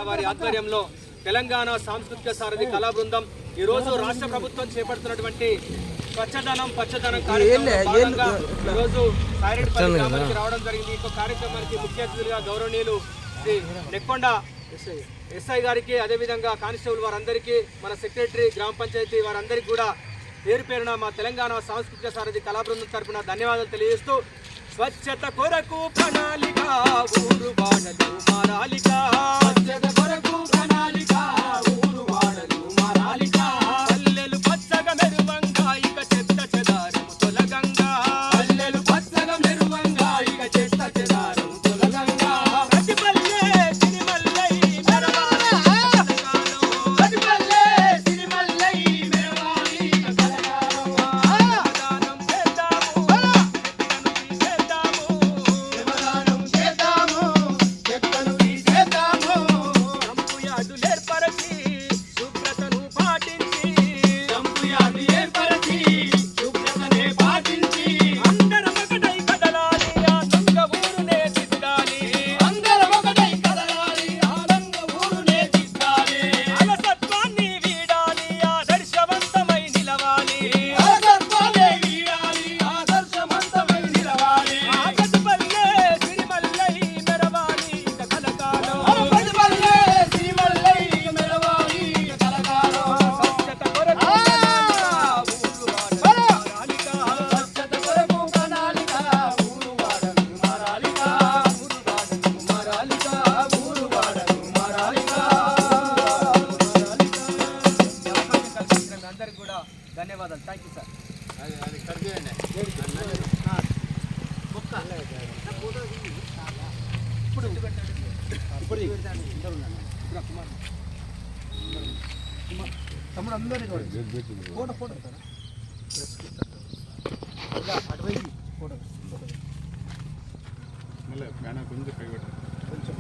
వారి ఆధ్వర్యంలో తెలంగాణ సాంస్కృతిక సారథి కళా బృందం ఈరోజు రాష్ట్ర ప్రభుత్వం చేపడుతున్నటువంటి స్వచ్ఛదనం పచ్చదనం కార్యక్రమంలో భాగంగా ఈరోజు సాయిరెడ్డిపల్లి గ్రామానికి రావడం జరిగింది. ఈ కార్యక్రమానికి ముఖ్య అతిథులుగా గౌరవనీయులు శ్రీ నెక్కొండ ఎస్ఐ గారికి, అదేవిధంగా కానిస్టేబుల్ వారందరికీ, మన సెక్రటరీ, గ్రామ పంచాయతీ వారందరికీ కూడా పేరు పేరున మా తెలంగాణ సాంస్కృతిక సారథి కళా బృందం తరపున ధన్యవాదాలు తెలియజేస్తూ, స్వచ్ఛత కొరకు ప్రణాళిక ఊరు వాడలు మారాలిక, స్వచ్ఛత కొరకు ప్రణాళిక ఊరు వాడలు మారాలిక, పల్లెలు పచ్చగా మెరువంగా ఇక చెత్త చెదారము తొలగంగా, పల్లెలు పచ్చగా మెరువంగా ఇక చెత్త చెదారము తొలగంగా, ప్రతి పల్లె సిరిమల్లై మెరవాలి ప్రతి పల్లె సిరిమల్లై మెరవాలి శ్రమదానం చేద్దాము చెత్తను తీసేద్దాము రంపు యార్డు ఏర్పరచి శుభ్రతను పాటించి అందరం ఒకటై కదలాలి ఆనంద ఊరునే దిద్దాలి, అందరం ఒకటై కదలాలి ఆనంద ఊరునే దిద్దాలి, అలసత్వాన్ని వీడాలి ఆదర్శవంతమై నిలవాలి, అలసత్వాన్ని వీడాలి ఆదర్శవంతమై నిలవాలి, ప్రతిపల్లె సిరిమల్లై మెరవాలి ఇక కలకాలం, ప్రతిపల్లె సిరిమల్లై మెరవాలి ఇక కలకాలం, స్వచ్ఛత కొరకు స్వచ్ఛత కొరకు ప్రణాళిక ఊరు వాడలు మారాలిక, ఊరు వాడలు మారాలిక. అందరికి కూడా ధన్యవాదాలు. Thank you sir. తమ్ముడు అందరినీ ఫోటో ఫోటో అటువైపు ఫోటో కొంచెం